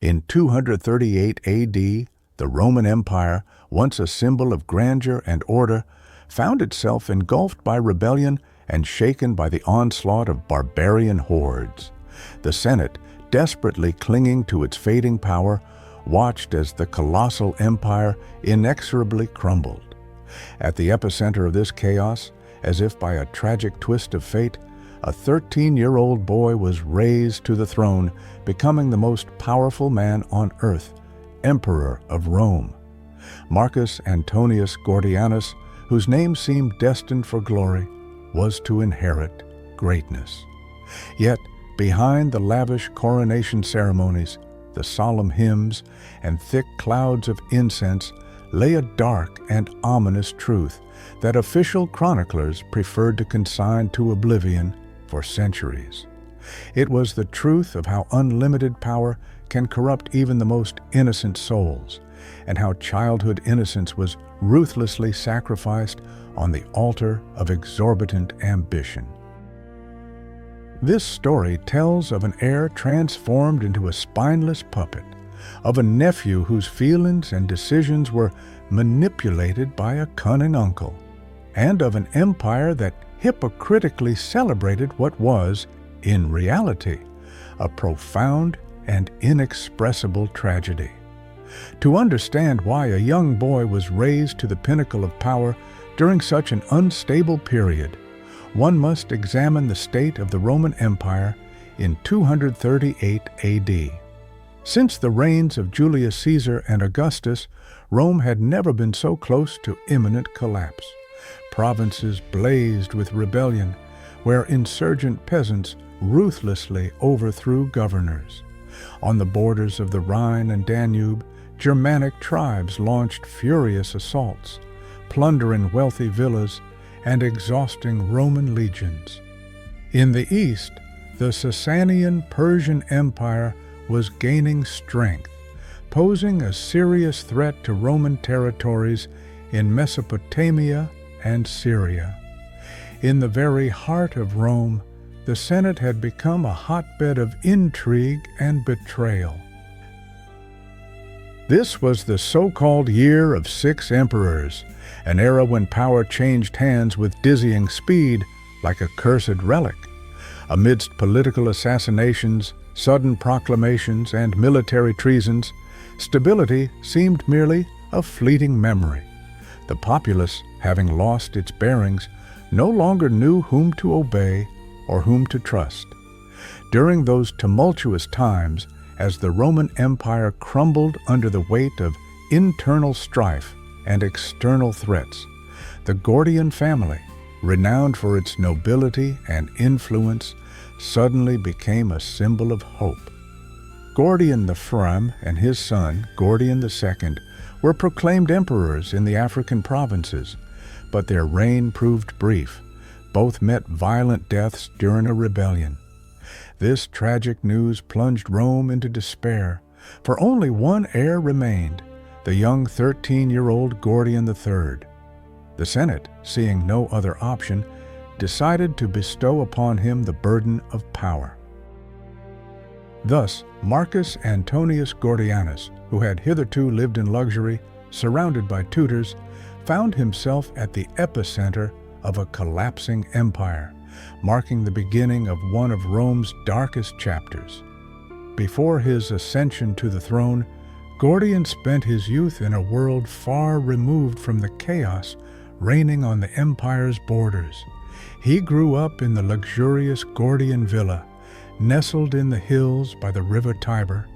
In 238 AD, the Roman Empire, once a symbol of grandeur and order, found itself engulfed by rebellion and shaken by the onslaught of barbarian hordes. The Senate, desperately clinging to its fading power, watched as the colossal empire inexorably crumbled. At the epicenter of this chaos, as if by a tragic twist of fate, a 13-year-old boy was raised to the throne, becoming the most powerful man on earth, Emperor of Rome. Marcus Antonius Gordianus, whose name seemed destined for glory, was to inherit greatness. Yet, behind the lavish coronation ceremonies, the solemn hymns, and thick clouds of incense lay a dark and ominous truth that official chroniclers preferred to consign to oblivion for centuries. It was the truth of how unlimited power can corrupt even the most innocent souls, and how childhood innocence was ruthlessly sacrificed on the altar of exorbitant ambition. This story tells of an heir transformed into a spineless puppet, of a nephew whose feelings and decisions were manipulated by a cunning uncle, and of an empire that hypocritically celebrated what was, in reality, a profound and inexpressible tragedy. To understand why a young boy was raised to the pinnacle of power during such an unstable period, one must examine the state of the Roman Empire in 238 AD. Since the reigns of Julius Caesar and Augustus, Rome had never been so close to imminent collapse. Provinces blazed with rebellion, where insurgent peasants ruthlessly overthrew governors. On the borders of the Rhine and Danube, Germanic tribes launched furious assaults, plundering wealthy villas and exhausting Roman legions. In the east, the Sasanian Persian Empire was gaining strength, posing a serious threat to Roman territories in Mesopotamia and Syria. In the very heart of Rome, the Senate had become a hotbed of intrigue and betrayal. This was the so-called Year of Six Emperors, an era when power changed hands with dizzying speed like a cursed relic. Amidst political assassinations, sudden proclamations, and military treasons, stability seemed merely a fleeting memory. The populace, having lost its bearings, no longer knew whom to obey or whom to trust. During those tumultuous times, as the Roman Empire crumbled under the weight of internal strife and external threats, the Gordian family, renowned for its nobility and influence, suddenly became a symbol of hope. Gordian III and his son, Gordian II, were proclaimed emperors in the African provinces, but their reign proved brief. Both met violent deaths during a rebellion. This tragic news plunged Rome into despair, for only one heir remained, the young 13-year-old Gordian III. The Senate, seeing no other option, decided to bestow upon him the burden of power. Thus, Marcus Antonius Gordianus, who had hitherto lived in luxury, surrounded by tutors, found himself at the epicenter of a collapsing empire, marking the beginning of one of Rome's darkest chapters. Before his ascension to the throne, Gordian spent his youth in a world far removed from the chaos reigning on the empire's borders. He grew up in the luxurious Gordian villa, nestled in the hills by the river Tiber,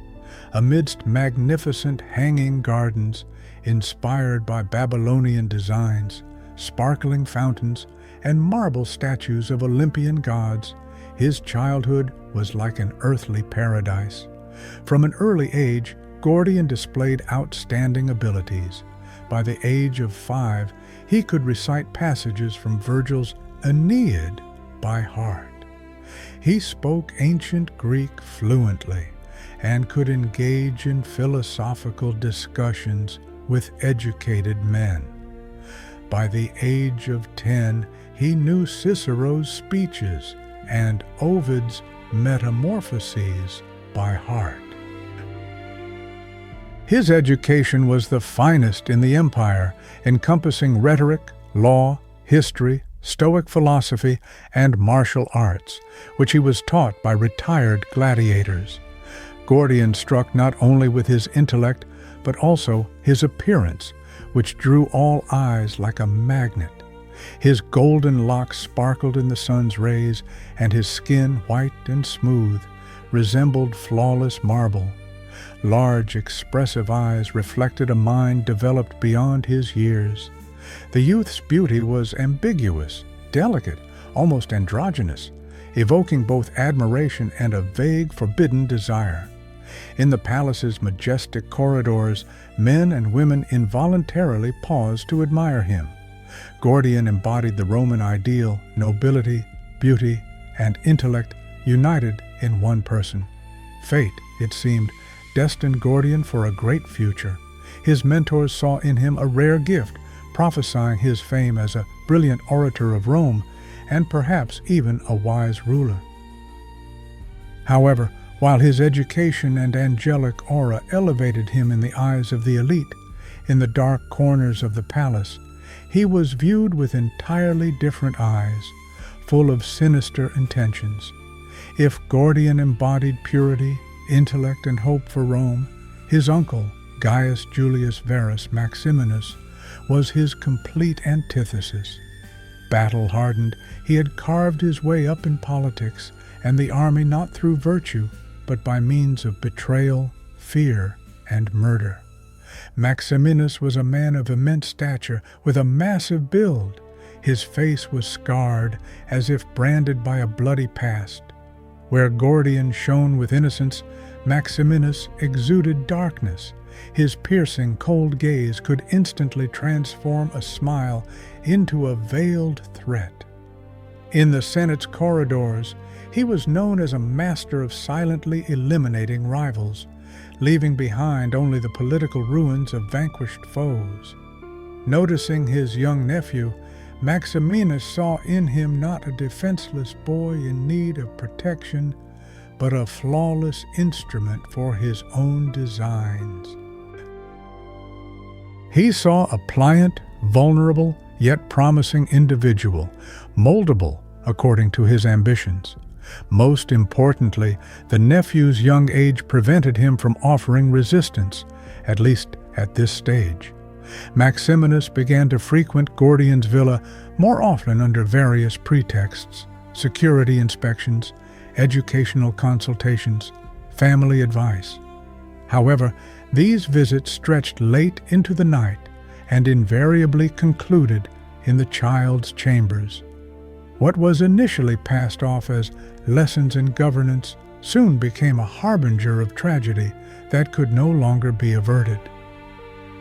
amidst magnificent hanging gardens inspired by Babylonian designs, sparkling fountains, and marble statues of Olympian gods. His childhood was like an earthly paradise. From an early age, Gordian displayed outstanding abilities. By the age of 5, he could recite passages from Virgil's Aeneid by heart. He spoke ancient Greek fluently and could engage in philosophical discussions with educated men. By the age of 10, he knew Cicero's speeches and Ovid's Metamorphoses by heart. His education was the finest in the empire, encompassing rhetoric, law, history, Stoic philosophy, and martial arts, which he was taught by retired gladiators. Gordian struck not only with his intellect, but also his appearance, which drew all eyes like a magnet. His golden locks sparkled in the sun's rays, and his skin, white and smooth, resembled flawless marble. Large, expressive eyes reflected a mind developed beyond his years. The youth's beauty was ambiguous, delicate, almost androgynous, evoking both admiration and a vague, forbidden desire. In the palace's majestic corridors, men and women involuntarily paused to admire him. Gordian embodied the Roman ideal, nobility, beauty, and intellect united in one person. Fate, it seemed, destined Gordian for a great future. His mentors saw in him a rare gift, prophesying his fame as a brilliant orator of Rome and perhaps even a wise ruler. However, while his education and angelic aura elevated him in the eyes of the elite, in the dark corners of the palace, he was viewed with entirely different eyes, full of sinister intentions. If Gordian embodied purity, intellect, and hope for Rome, his uncle, Gaius Julius Verus Maximinus, was his complete antithesis. Battle-hardened, he had carved his way up in politics and the army not through virtue, but by means of betrayal, fear, and murder. Maximinus was a man of immense stature, with a massive build. His face was scarred, as if branded by a bloody past. Where Gordian shone with innocence, Maximinus exuded darkness. His piercing, cold gaze could instantly transform a smile into a veiled threat. In the Senate's corridors, he was known as a master of silently eliminating rivals, leaving behind only the political ruins of vanquished foes. Noticing his young nephew, Maximinus saw in him not a defenseless boy in need of protection, but a flawless instrument for his own designs. He saw a pliant, vulnerable, yet promising individual, moldable according to his ambitions. Most importantly, the nephew's young age prevented him from offering resistance, at least at this stage. Maximinus began to frequent Gordian's villa more often under various pretexts: security inspections, educational consultations, family advice. However, these visits stretched late into the night and invariably concluded in the child's chambers. What was initially passed off as lessons in governance soon became a harbinger of tragedy that could no longer be averted.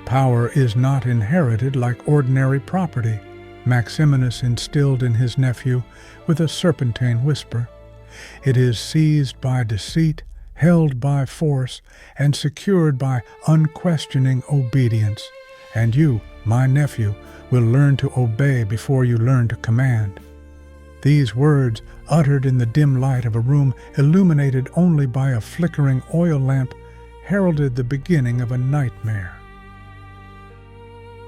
Power is not inherited like ordinary property, Maximinus instilled in his nephew with a serpentine whisper. It is seized by deceit, held by force, and secured by unquestioning obedience. And you, my nephew, will learn to obey before you learn to command. These words, uttered in the dim light of a room illuminated only by a flickering oil lamp, heralded the beginning of a nightmare.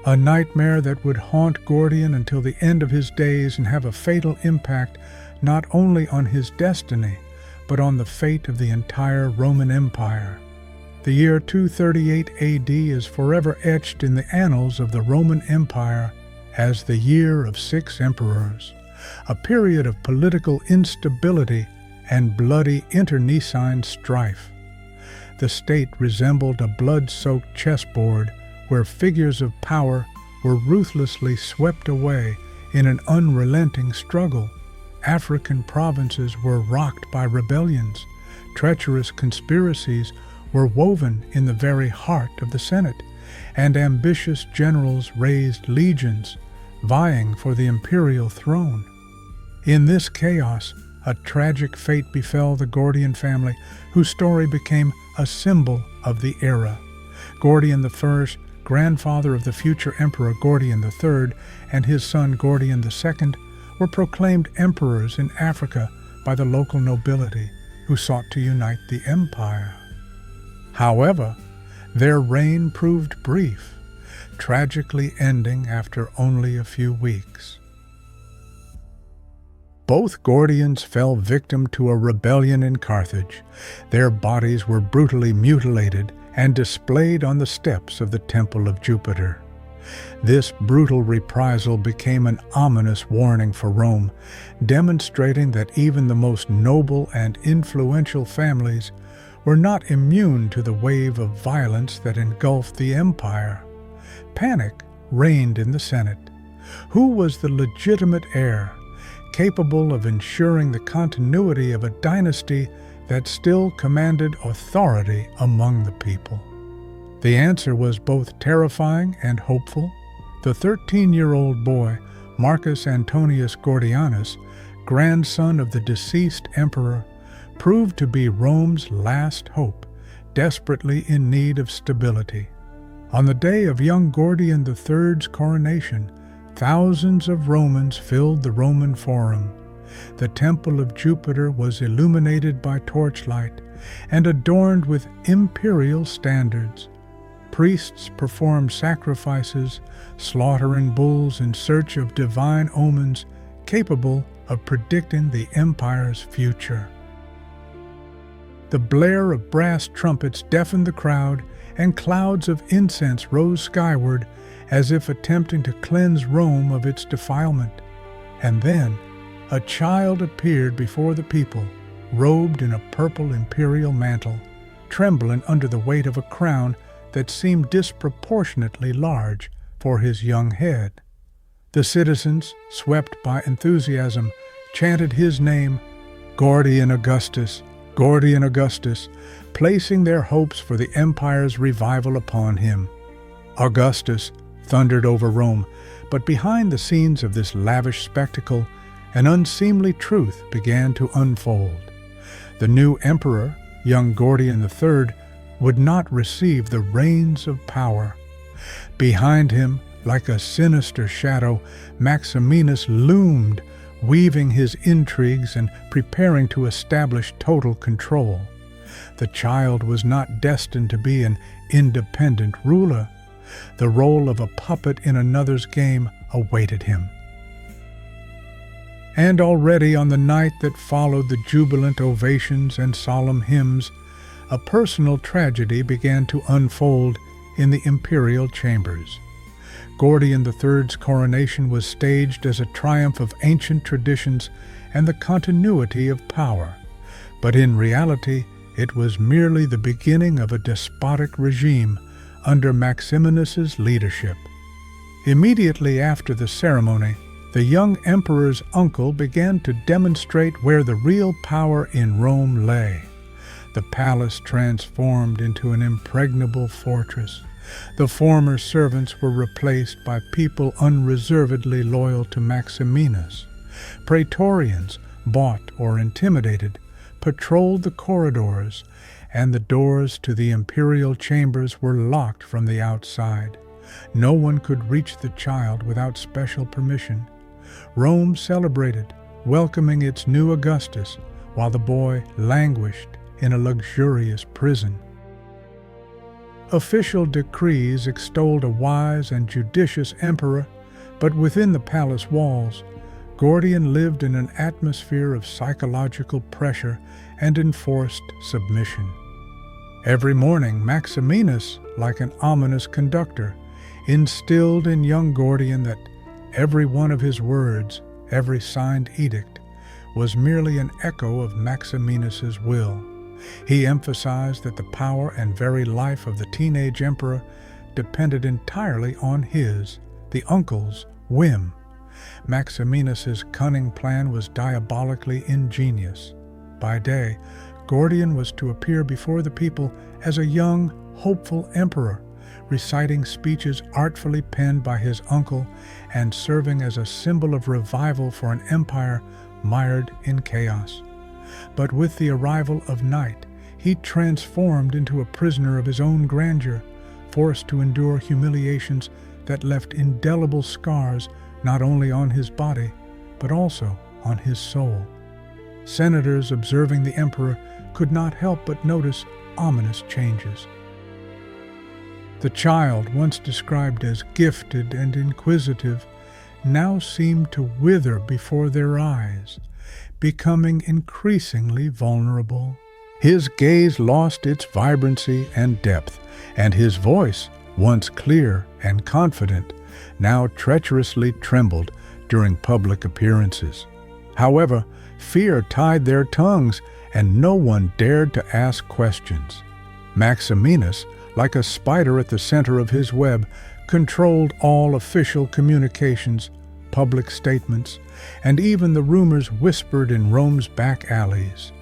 A nightmare that would haunt Gordian until the end of his days and have a fatal impact not only on his destiny, but on the fate of the entire Roman Empire. The year 238 AD is forever etched in the annals of the Roman Empire as the year of 6 emperors, a period of political instability and bloody internecine strife. The state resembled a blood-soaked chessboard where figures of power were ruthlessly swept away in an unrelenting struggle. African provinces were rocked by rebellions. Treacherous conspiracies were woven in the very heart of the Senate, and ambitious generals raised legions, vying for the imperial throne. In this chaos, a tragic fate befell the Gordian family, whose story became a symbol of the era. Gordian I, grandfather of the future Emperor Gordian III, and his son Gordian II, were proclaimed emperors in Africa by the local nobility, who sought to unite the empire. However, Their reign proved brief, tragically ending after only a few weeks. Both Gordians fell victim to a rebellion in Carthage. Their bodies were brutally mutilated and displayed on the steps of the Temple of Jupiter. This brutal reprisal became an ominous warning for Rome, demonstrating that even the most noble and influential families were not immune to the wave of violence that engulfed the empire. Panic reigned in the Senate. Who was the legitimate heir, capable of ensuring the continuity of a dynasty that still commanded authority among the people? The answer was both terrifying and hopeful. The 13-year-old boy, Marcus Antonius Gordianus, grandson of the deceased emperor, proved to be Rome's last hope, desperately in need of stability. On the day of young Gordian III's coronation, thousands of Romans filled the Roman Forum. The Temple of Jupiter was illuminated by torchlight and adorned with imperial standards. Priests performed sacrifices, slaughtering bulls in search of divine omens capable of predicting the empire's future. The blare of brass trumpets deafened the crowd, and clouds of incense rose skyward as if attempting to cleanse Rome of its defilement. And then a child appeared before the people, robed in a purple imperial mantle, trembling under the weight of a crown that seemed disproportionately large for his young head. The citizens, swept by enthusiasm, chanted his name, Gordian Augustus, Gordian Augustus, placing their hopes for the empire's revival upon him. Augustus thundered over Rome, but behind the scenes of this lavish spectacle, an unseemly truth began to unfold. The new emperor, young Gordian III, would not receive the reins of power. Behind him, like a sinister shadow, Maximinus loomed, weaving his intrigues and preparing to establish total control. The child was not destined to be an independent ruler. The role of a puppet in another's game awaited him. And already on the night that followed the jubilant ovations and solemn hymns, a personal tragedy began to unfold in the imperial chambers. Gordian III's coronation was staged as a triumph of ancient traditions and the continuity of power, but in reality it was merely the beginning of a despotic regime under Maximinus's leadership. Immediately after the ceremony, the young emperor's uncle began to demonstrate where the real power in Rome lay. The palace transformed into an impregnable fortress. The former servants were replaced by people unreservedly loyal to Maximinus. Praetorians, bought or intimidated, patrolled the corridors, and the doors to the imperial chambers were locked from the outside. No one could reach the child without special permission. Rome celebrated, welcoming its new Augustus, while the boy languished in a luxurious prison. Official decrees extolled a wise and judicious emperor, but within the palace walls, Gordian lived in an atmosphere of psychological pressure and enforced submission. Every morning, Maximinus, like an ominous conductor, instilled in young Gordian that every one of his words, every signed edict, was merely an echo of Maximinus's will. He emphasized that the power and very life of the teenage emperor depended entirely on his, the uncle's, whim. Maximinus's cunning plan was diabolically ingenious. By day, Gordian was to appear before the people as a young, hopeful emperor, reciting speeches artfully penned by his uncle and serving as a symbol of revival for an empire mired in chaos. But with the arrival of night, he transformed into a prisoner of his own grandeur, forced to endure humiliations that left indelible scars not only on his body, but also on his soul. Senators observing the emperor could not help but notice ominous changes. The child, once described as gifted and inquisitive, now seemed to wither before their eyes, becoming increasingly vulnerable. His gaze lost its vibrancy and depth, and his voice, once clear and confident, now treacherously trembled during public appearances. However, fear tied their tongues, and no one dared to ask questions. Maximinus, like a spider at the center of his web, controlled all official communications, public statements, and even the rumors whispered in Rome's back alleys.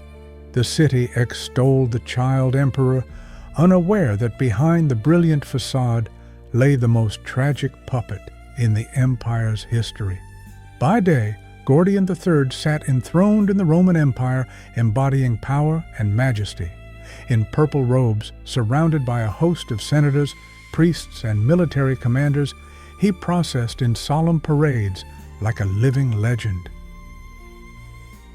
The city extolled the child emperor, unaware that behind the brilliant facade lay the most tragic puppet in the empire's history. By day, Gordian III sat enthroned in the Roman Empire, embodying power and majesty. In purple robes, surrounded by a host of senators, priests, and military commanders, he processed in solemn parades like a living legend.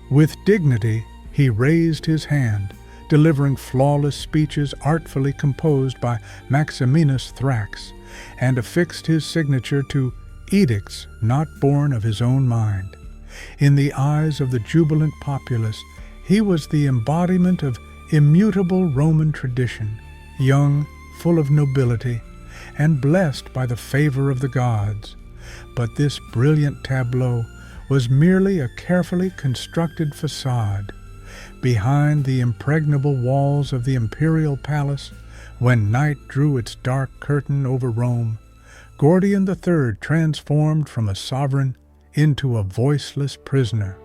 With dignity, he raised his hand, delivering flawless speeches artfully composed by Maximinus Thrax, and affixed his signature to edicts not born of his own mind. In the eyes of the jubilant populace, he was the embodiment of immutable Roman tradition, young, full of nobility, and blessed by the favor of the gods. But this brilliant tableau was merely a carefully constructed facade. Behind the impregnable walls of the imperial palace, when night drew its dark curtain over Rome, Gordian III transformed from a sovereign into a voiceless prisoner.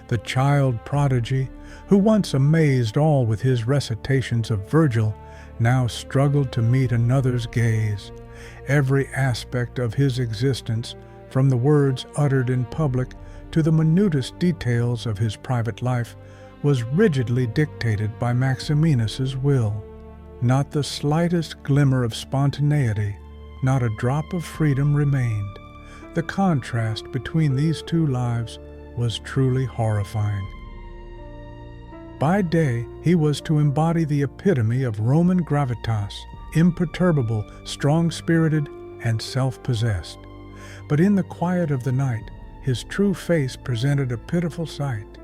The child prodigy, who once amazed all with his recitations of Virgil, now struggled to meet another's gaze. Every aspect of his existence, from the words uttered in public to the minutest details of his private life, was rigidly dictated by Maximinus's will. Not the slightest glimmer of spontaneity, not a drop of freedom remained. The contrast between these two lives was truly horrifying. By day, he was to embody the epitome of Roman gravitas, imperturbable, strong-spirited, and self-possessed. But in the quiet of the night, his true face presented a pitiful sight.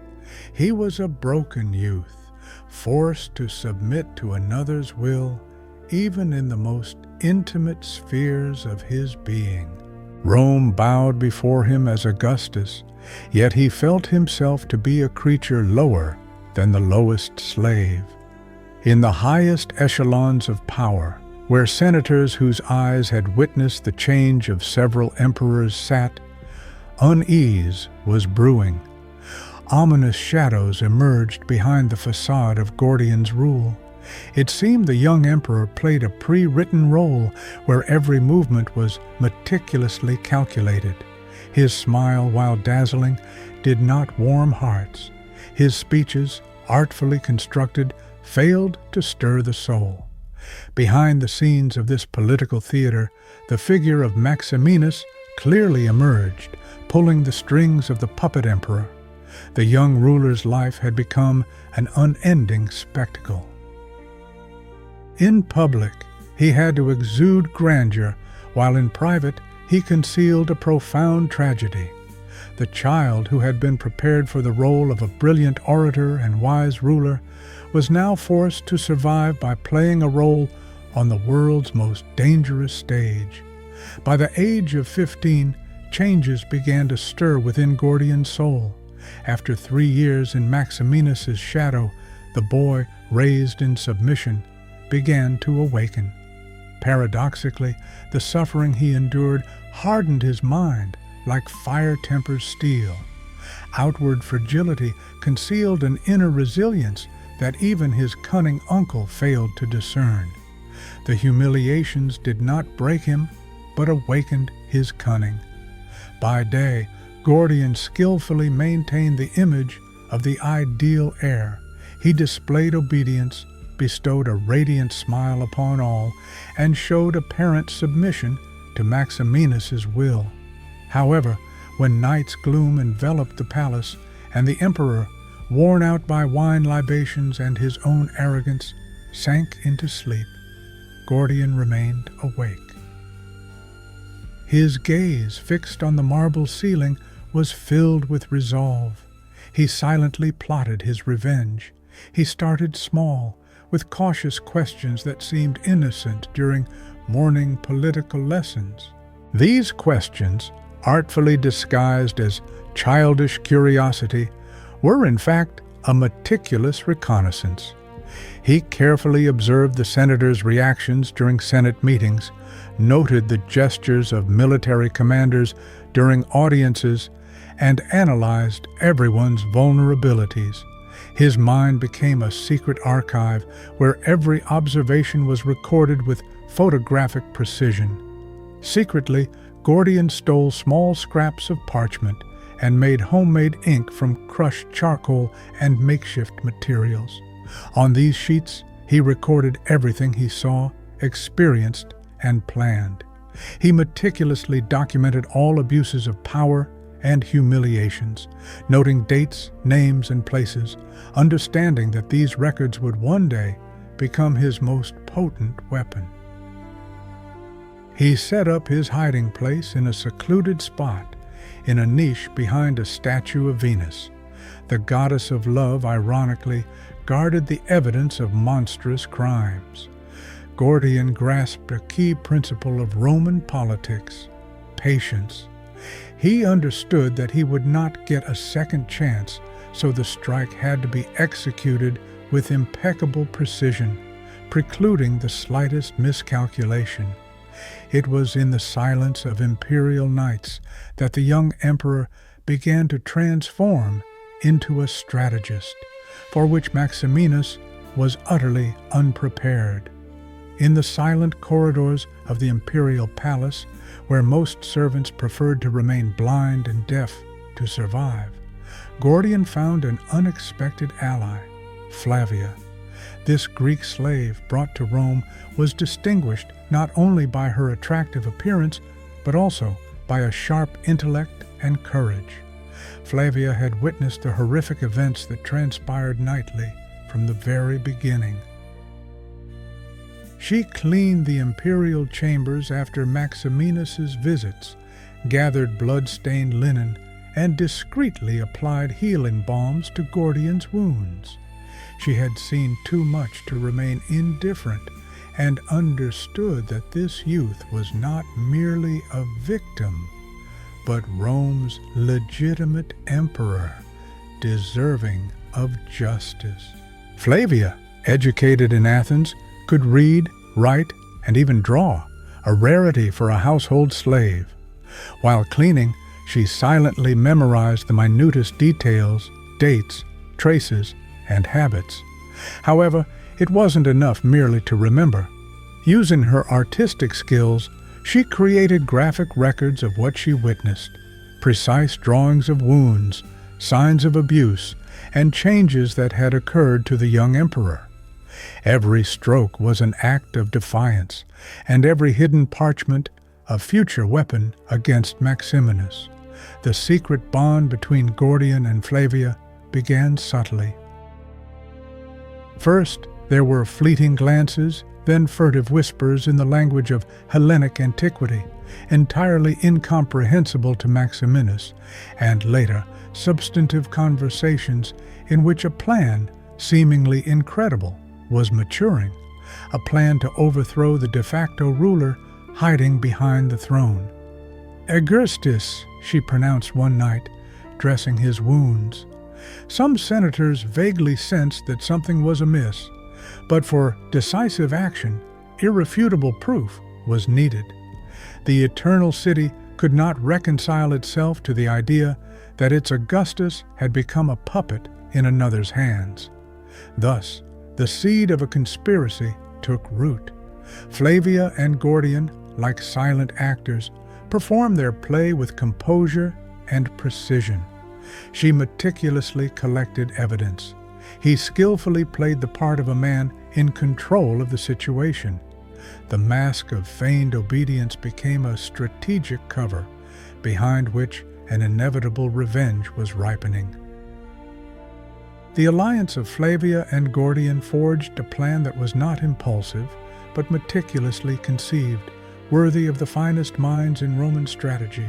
He was a broken youth, forced to submit to another's will, even in the most intimate spheres of his being. Rome bowed before him as Augustus, yet he felt himself to be a creature lower than the lowest slave. In the highest echelons of power, where senators whose eyes had witnessed the change of several emperors sat, unease was brewing. Ominous shadows emerged behind the facade of Gordian's rule. It seemed the young emperor played a pre-written role where every movement was meticulously calculated. His smile, while dazzling, did not warm hearts. His speeches, artfully constructed, failed to stir the soul. Behind the scenes of this political theater, the figure of Maximinus clearly emerged, pulling the strings of the puppet emperor. The young ruler's life had become an unending spectacle. In public, he had to exude grandeur, while in private, he concealed a profound tragedy. The child who had been prepared for the role of a brilliant orator and wise ruler was now forced to survive by playing a role on the world's most dangerous stage. By the age of 15, changes began to stir within Gordian's soul. After 3 years in Maximinus's shadow, the boy, raised in submission, began to awaken. Paradoxically, the suffering he endured hardened his mind like fire tempers steel. Outward fragility concealed an inner resilience that even his cunning uncle failed to discern. The humiliations did not break him, but awakened his cunning. By day, Gordian skillfully maintained the image of the ideal heir. He displayed obedience, bestowed a radiant smile upon all, and showed apparent submission to Maximinus's will. However, when night's gloom enveloped the palace, and the emperor, worn out by wine libations and his own arrogance, sank into sleep, Gordian remained awake. His gaze, fixed on the marble ceiling, was filled with resolve. He silently plotted his revenge. He started small, with cautious questions that seemed innocent during morning political lessons. These questions, artfully disguised as childish curiosity, were in fact a meticulous reconnaissance. He carefully observed the senators' reactions during Senate meetings, noted the gestures of military commanders during audiences, and analyzed everyone's vulnerabilities. His mind became a secret archive where every observation was recorded with photographic precision. Secretly, Gordian stole small scraps of parchment and made homemade ink from crushed charcoal and makeshift materials. On these sheets, he recorded everything he saw, experienced, and planned. He meticulously documented all abuses of power and humiliations, noting dates, names, and places, understanding that these records would one day become his most potent weapon. He set up his hiding place in a secluded spot, in a niche behind a statue of Venus. The goddess of love, ironically, guarded the evidence of monstrous crimes. Gordian grasped a key principle of Roman politics: patience. He understood that he would not get a second chance, so the strike had to be executed with impeccable precision, precluding the slightest miscalculation. It was in the silence of imperial nights that the young emperor began to transform into a strategist, for which Maximinus was utterly unprepared. In the silent corridors of the imperial palace, where most servants preferred to remain blind and deaf to survive, Gordian found an unexpected ally, Flavia. This Greek slave brought to Rome was distinguished not only by her attractive appearance, but also by a sharp intellect and courage. Flavia had witnessed the horrific events that transpired nightly from the very beginning. She cleaned the imperial chambers after Maximinus's visits, gathered blood-stained linen, and discreetly applied healing balms to Gordian's wounds. She had seen too much to remain indifferent and understood that this youth was not merely a victim, but Rome's legitimate emperor, deserving of justice. Flavia, educated in Athens, could read, write, and even draw, a rarity for a household slave. While cleaning, she silently memorized the minutest details, dates, traces, and habits. However, it wasn't enough merely to remember. Using her artistic skills, she created graphic records of what she witnessed, precise drawings of wounds, signs of abuse, and changes that had occurred to the young emperor. Every stroke was an act of defiance, and every hidden parchment a future weapon against Maximinus. The secret bond between Gordian and Flavia began subtly. First, there were fleeting glances, then furtive whispers in the language of Hellenic antiquity, entirely incomprehensible to Maximinus, and later, substantive conversations in which a plan, seemingly incredible, was maturing, a plan to overthrow the de facto ruler hiding behind the throne. "Augustus," she pronounced one night, dressing his wounds. Some senators vaguely sensed that something was amiss, but for decisive action, irrefutable proof was needed. The eternal city could not reconcile itself to the idea that its Augustus had become a puppet in another's hands. Thus, the seed of a conspiracy took root. Flavia and Gordian, like silent actors, performed their play with composure and precision. She meticulously collected evidence. He skillfully played the part of a man in control of the situation. The mask of feigned obedience became a strategic cover, behind which an inevitable revenge was ripening. The alliance of Flavia and Gordian forged a plan that was not impulsive, but meticulously conceived, worthy of the finest minds in Roman strategy.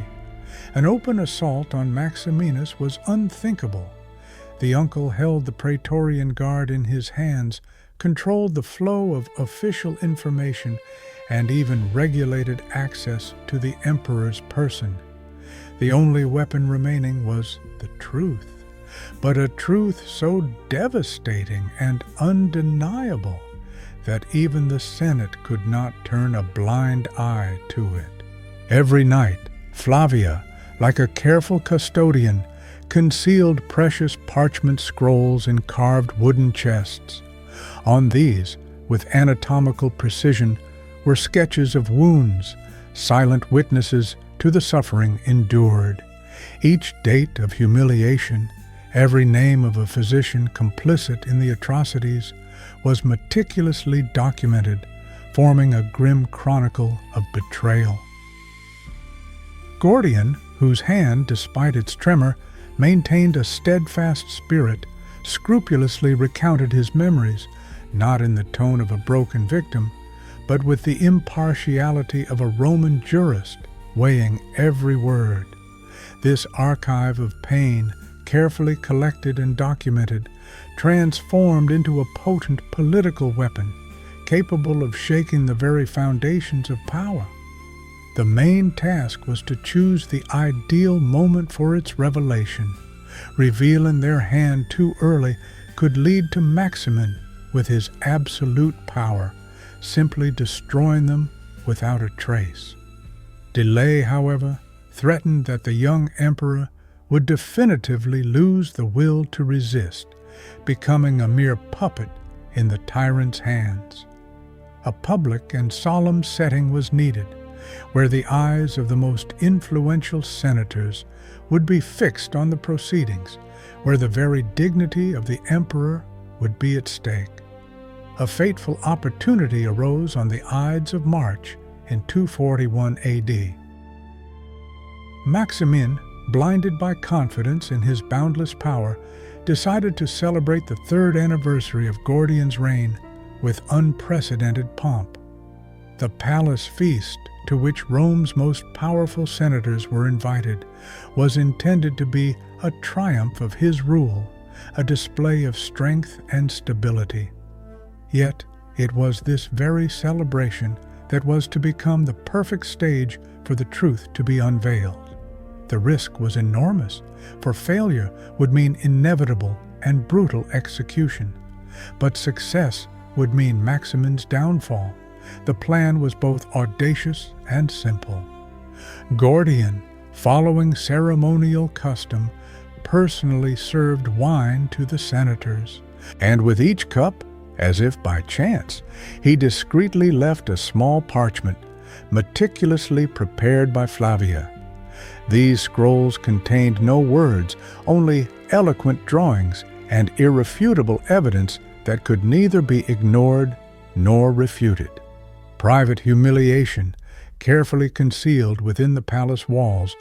An open assault on Maximinus was unthinkable. The uncle held the Praetorian Guard in his hands, controlled the flow of official information, and even regulated access to the emperor's person. The only weapon remaining was the truth, but a truth so devastating and undeniable that even the Senate could not turn a blind eye to it. Every night, Flavia, like a careful custodian, concealed precious parchment scrolls in carved wooden chests. On these, with anatomical precision, were sketches of wounds, silent witnesses to the suffering endured. Each date of humiliation, every name of a physician complicit in the atrocities, was meticulously documented, forming a grim chronicle of betrayal. Gordian, whose hand, despite its tremor, maintained a steadfast spirit, scrupulously recounted his memories, not in the tone of a broken victim, but with the impartiality of a Roman jurist, weighing every word. This archive of pain, carefully collected and documented, transformed into a potent political weapon, capable of shaking the very foundations of power. The main task was to choose the ideal moment for its revelation. Revealing their hand too early could lead to Maximin, with his absolute power, simply destroying them without a trace. Delay, however, threatened that the young emperor would definitively lose the will to resist, becoming a mere puppet in the tyrant's hands. A public and solemn setting was needed, where the eyes of the most influential senators would be fixed on the proceedings, where the very dignity of the emperor would be at stake. A fateful opportunity arose on the Ides of March in 241 AD. Maximin, blinded by confidence in his boundless power, decided to celebrate the third anniversary of Gordian's reign with unprecedented pomp. The palace feast, to which Rome's most powerful senators were invited, was intended to be a triumph of his rule, a display of strength and stability. Yet it was this very celebration that was to become the perfect stage for the truth to be unveiled. The risk was enormous, for failure would mean inevitable and brutal execution. But success would mean Maximin's downfall. The plan was both audacious and simple. Gordian, following ceremonial custom, personally served wine to the senators, and with each cup, as if by chance, he discreetly left a small parchment, meticulously prepared by Flavia. These scrolls contained no words, only eloquent drawings and irrefutable evidence that could neither be ignored nor refuted. Private humiliation, carefully concealed within the palace walls,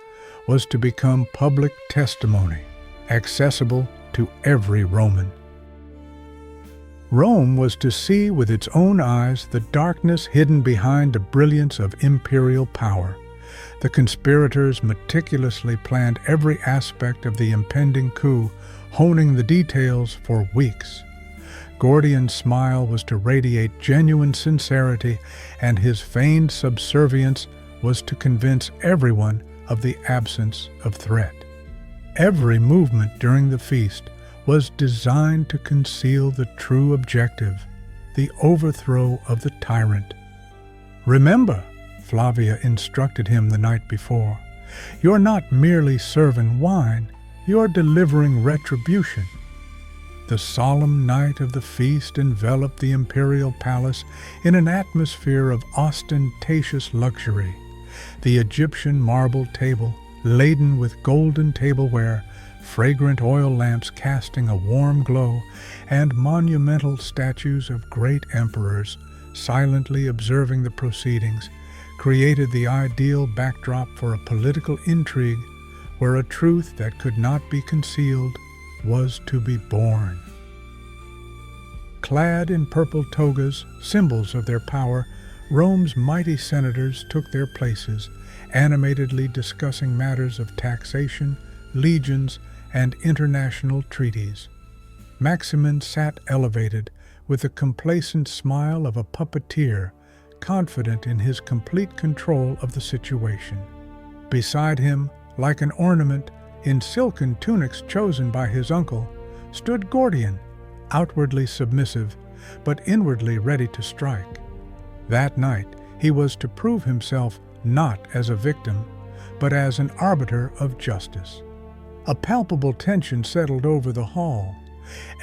was to become public testimony, accessible to every Roman. Rome was to see with its own eyes the darkness hidden behind the brilliance of imperial power. The conspirators meticulously planned every aspect of the impending coup, honing the details for weeks. Gordian's smile was to radiate genuine sincerity, and his feigned subservience was to convince everyone of the absence of threat. Every movement during the feast was designed to conceal the true objective, the overthrow of the tyrant. "Remember," Flavia instructed him the night before, "you're not merely serving wine, you're delivering retribution." The solemn night of the feast enveloped the imperial palace in an atmosphere of ostentatious luxury. The Egyptian marble table, laden with golden tableware, fragrant oil lamps casting a warm glow, and monumental statues of great emperors silently observing the proceedings, created the ideal backdrop for a political intrigue where a truth that could not be concealed was to be born. Clad in purple togas, symbols of their power, Rome's mighty senators took their places, animatedly discussing matters of taxation, legions, and international treaties. Maximin sat elevated, with the complacent smile of a puppeteer, confident in his complete control of the situation. Beside him, like an ornament, in silken tunics chosen by his uncle, stood Gordian, outwardly submissive, but inwardly ready to strike. That night, he was to prove himself not as a victim, but as an arbiter of justice. A palpable tension settled over the hall.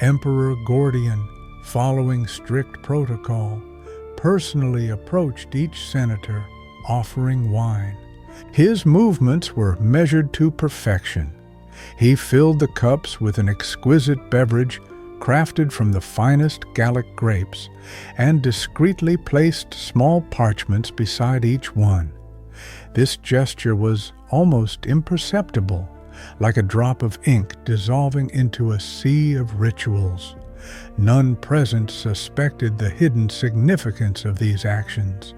Emperor Gordian, following strict protocol, personally approached each senator, offering wine. His movements were measured to perfection. He filled the cups with an exquisite beverage crafted from the finest Gallic grapes, and discreetly placed small parchments beside each one. This gesture was almost imperceptible, like a drop of ink dissolving into a sea of rituals. None present suspected the hidden significance of these actions.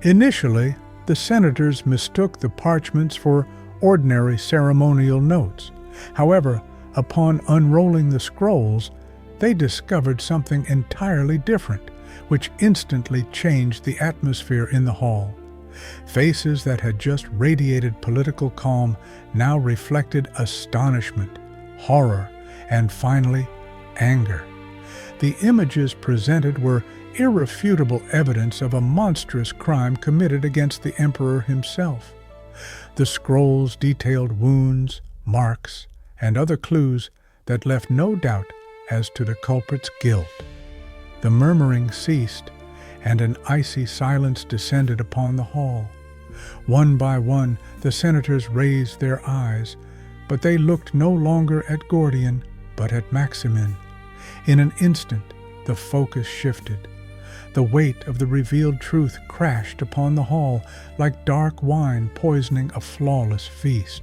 Initially, the senators mistook the parchments for ordinary ceremonial notes. However, upon unrolling the scrolls, they discovered something entirely different, which instantly changed the atmosphere in the hall. Faces that had just radiated political calm now reflected astonishment, horror, and finally, anger. The images presented were irrefutable evidence of a monstrous crime committed against the emperor himself. The scrolls detailed wounds, marks, and other clues that left no doubt as to the culprit's guilt. The murmuring ceased, and an icy silence descended upon the hall. One by one, the senators raised their eyes, but they looked no longer at Gordian, but at Maximin. In an instant, the focus shifted. The weight of the revealed truth crashed upon the hall like dark wine poisoning a flawless feast.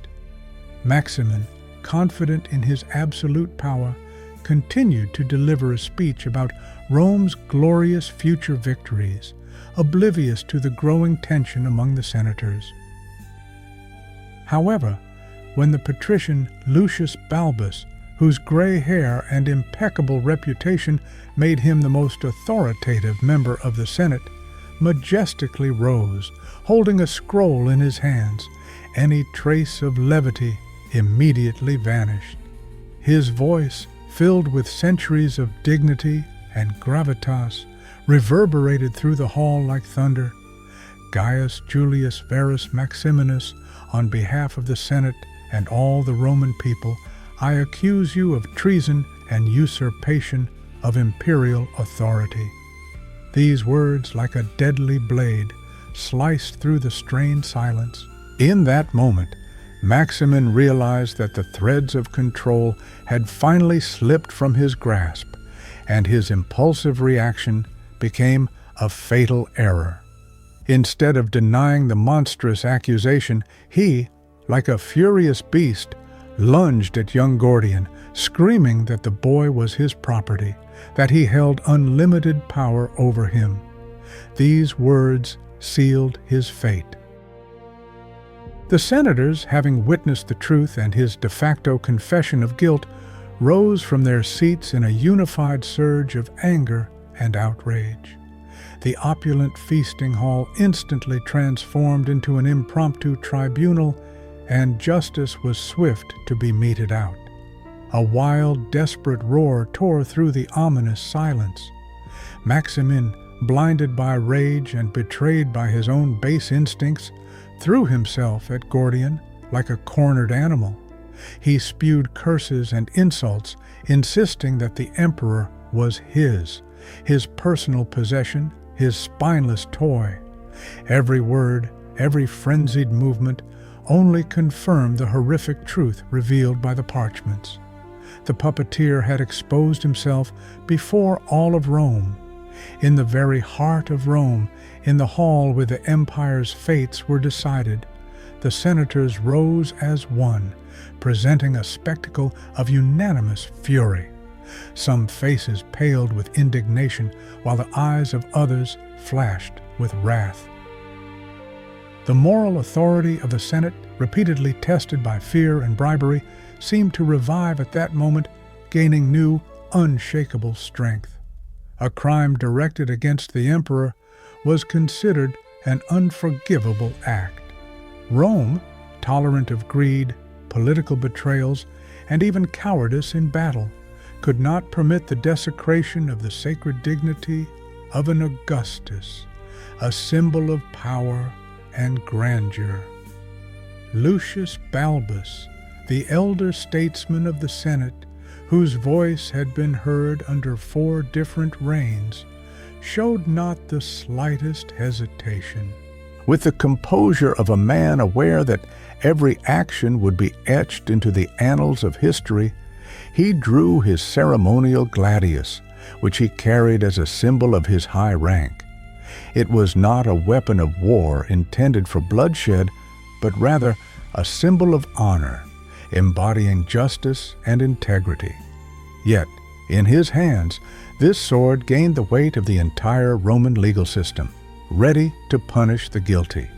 Maximin, confident in his absolute power, continued to deliver a speech about Rome's glorious future victories, oblivious to the growing tension among the senators. However, when the patrician Lucius Balbus, whose gray hair and impeccable reputation made him the most authoritative member of the Senate, majestically rose, holding a scroll in his hands, any trace of levity immediately vanished. His voice, filled with centuries of dignity and gravitas, reverberated through the hall like thunder. Gaius Julius Verus Maximinus, on behalf of the Senate and all the Roman people, I accuse you of treason and usurpation of imperial authority. These words, like a deadly blade, sliced through the strained silence. In that moment, Maximin realized that the threads of control had finally slipped from his grasp, and his impulsive reaction became a fatal error. Instead of denying the monstrous accusation, he, like a furious beast, lunged at young Gordian, screaming that the boy was his property, that he held unlimited power over him. These words sealed his fate. The senators, having witnessed the truth and his de facto confession of guilt, rose from their seats in a unified surge of anger and outrage. The opulent feasting hall instantly transformed into an impromptu tribunal, and justice was swift to be meted out. A wild, desperate roar tore through the ominous silence. Maximin, blinded by rage and betrayed by his own base instincts, threw himself at Gordian like a cornered animal. He spewed curses and insults, insisting that the emperor was his personal possession, his spineless toy. Every word, every frenzied movement only confirmed the horrific truth revealed by the parchments. The puppeteer had exposed himself before all of Rome. In the very heart of Rome, in the hall where the empire's fates were decided, the senators rose as one, presenting a spectacle of unanimous fury. Some faces paled with indignation, while the eyes of others flashed with wrath. The moral authority of the Senate, repeatedly tested by fear and bribery, seemed to revive at that moment, gaining new, unshakable strength. A crime directed against the emperor was considered an unforgivable act. Rome, tolerant of greed, political betrayals, and even cowardice in battle, could not permit the desecration of the sacred dignity of an Augustus, a symbol of power and grandeur. Lucius Balbus, the elder statesman of the Senate, whose voice had been heard under 4 different reigns, showed not the slightest hesitation. With the composure of a man aware that every action would be etched into the annals of history, he drew his ceremonial gladius, which he carried as a symbol of his high rank. It was not a weapon of war intended for bloodshed, but rather a symbol of honor, embodying justice and integrity. Yet, in his hands, this sword gained the weight of the entire Roman legal system, ready to punish the guilty.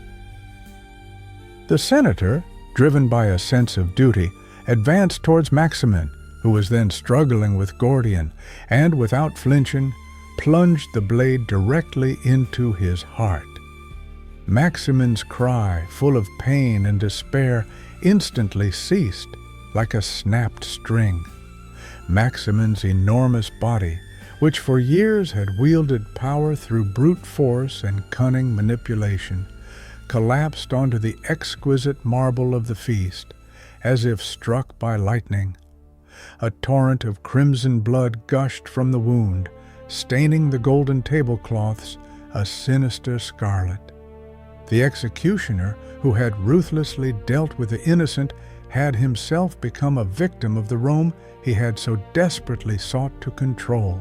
The senator, driven by a sense of duty, advanced towards Maximin, who was then struggling with Gordian, and without flinching, plunged the blade directly into his heart. Maximin's cry, full of pain and despair, instantly ceased like a snapped string. Maximin's enormous body, which for years had wielded power through brute force and cunning manipulation, collapsed onto the exquisite marble of the feast, as if struck by lightning. A torrent of crimson blood gushed from the wound, staining the golden tablecloths a sinister scarlet. The executioner, who had ruthlessly dealt with the innocent, had himself become a victim of the Rome he had so desperately sought to control.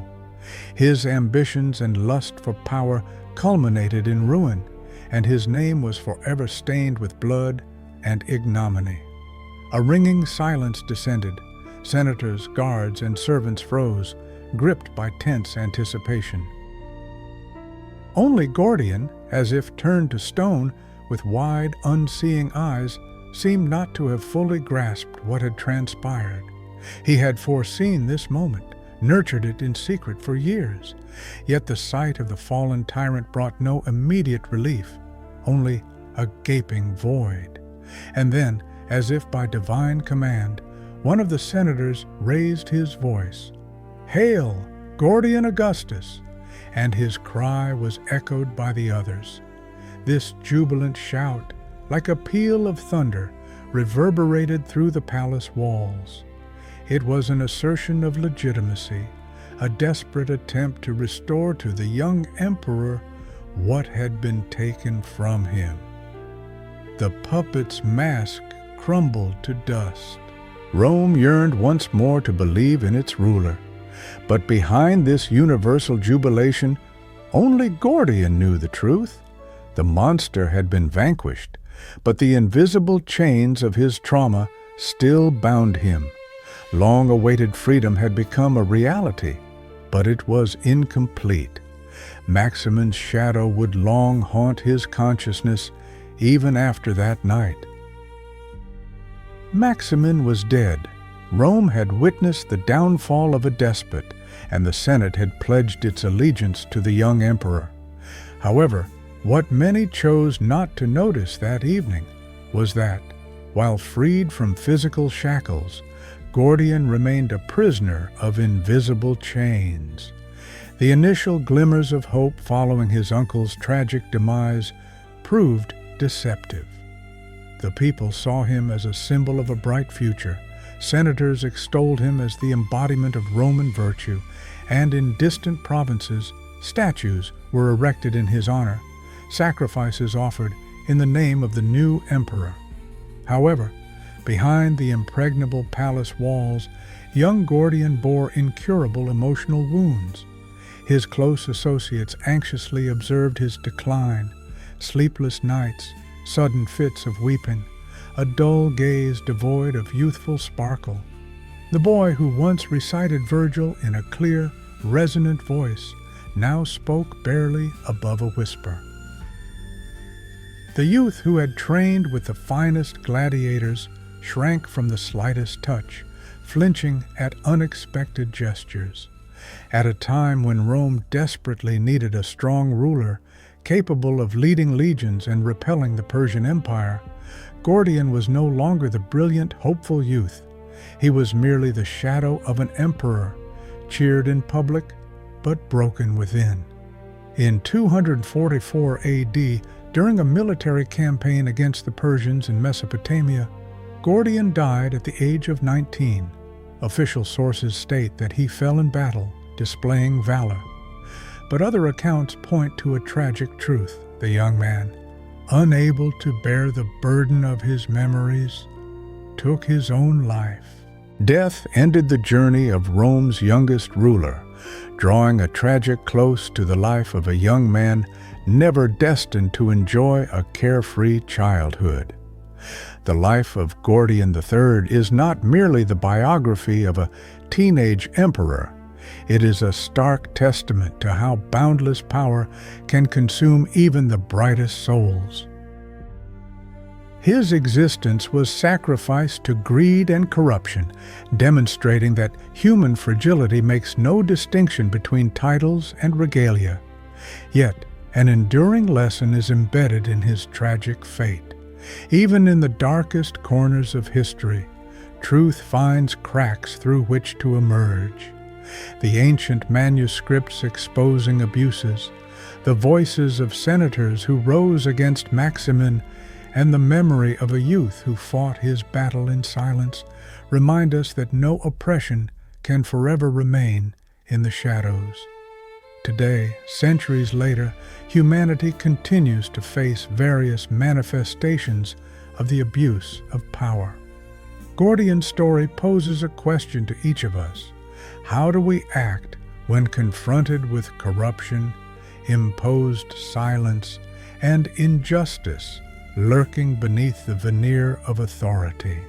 His ambitions and lust for power culminated in ruin, and his name was forever stained with blood and ignominy. A ringing silence descended. Senators, guards, and servants froze, gripped by tense anticipation. Only Gordian, as if turned to stone, with wide, unseeing eyes, seemed not to have fully grasped what had transpired. He had foreseen this moment, nurtured it in secret for years, yet the sight of the fallen tyrant brought no immediate relief, only a gaping void. And then, as if by divine command, one of the senators raised his voice, "Hail, Gordian Augustus!" and his cry was echoed by the others. This jubilant shout, like a peal of thunder, reverberated through the palace walls. It was an assertion of legitimacy, a desperate attempt to restore to the young emperor what had been taken from him. The puppet's mask crumbled to dust. Rome yearned once more to believe in its ruler. But behind this universal jubilation, only Gordian knew the truth. The monster had been vanquished, but the invisible chains of his trauma still bound him. Long-awaited freedom had become a reality, but it was incomplete. Maximin's shadow would long haunt his consciousness even after that night. Maximin was dead. Rome had witnessed the downfall of a despot, and the Senate had pledged its allegiance to the young emperor. However, what many chose not to notice that evening was that, while freed from physical shackles, Gordian remained a prisoner of invisible chains. The initial glimmers of hope following his uncle's tragic demise proved deceptive. The people saw him as a symbol of a bright future. Senators extolled him as the embodiment of Roman virtue, and in distant provinces, statues were erected in his honor, sacrifices offered in the name of the new emperor. However, behind the impregnable palace walls, young Gordian bore incurable emotional wounds. His close associates anxiously observed his decline, sleepless nights, sudden fits of weeping, a dull gaze devoid of youthful sparkle. The boy who once recited Virgil in a clear, resonant voice now spoke barely above a whisper. The youth who had trained with the finest gladiators shrank from the slightest touch, flinching at unexpected gestures. At a time when Rome desperately needed a strong ruler, capable of leading legions and repelling the Persian Empire, Gordian was no longer the brilliant, hopeful youth. He was merely the shadow of an emperor, cheered in public, but broken within. In 244 AD, during a military campaign against the Persians in Mesopotamia, Gordian died at the age of 19. Official sources state that he fell in battle, displaying valor. But other accounts point to a tragic truth. The young man, unable to bear the burden of his memories, took his own life. Death ended the journey of Rome's youngest ruler, drawing a tragic close to the life of a young man never destined to enjoy a carefree childhood. The life of Gordian III is not merely the biography of a teenage emperor. It is a stark testament to how boundless power can consume even the brightest souls. His existence was sacrificed to greed and corruption, demonstrating that human fragility makes no distinction between titles and regalia. Yet, an enduring lesson is embedded in his tragic fate. Even in the darkest corners of history, truth finds cracks through which to emerge. The ancient manuscripts exposing abuses, the voices of senators who rose against Maximin, and the memory of a youth who fought his battle in silence remind us that no oppression can forever remain in the shadows. Today, centuries later, humanity continues to face various manifestations of the abuse of power. Gordian's story poses a question to each of us. How do we act when confronted with corruption, imposed silence, and injustice lurking beneath the veneer of authority?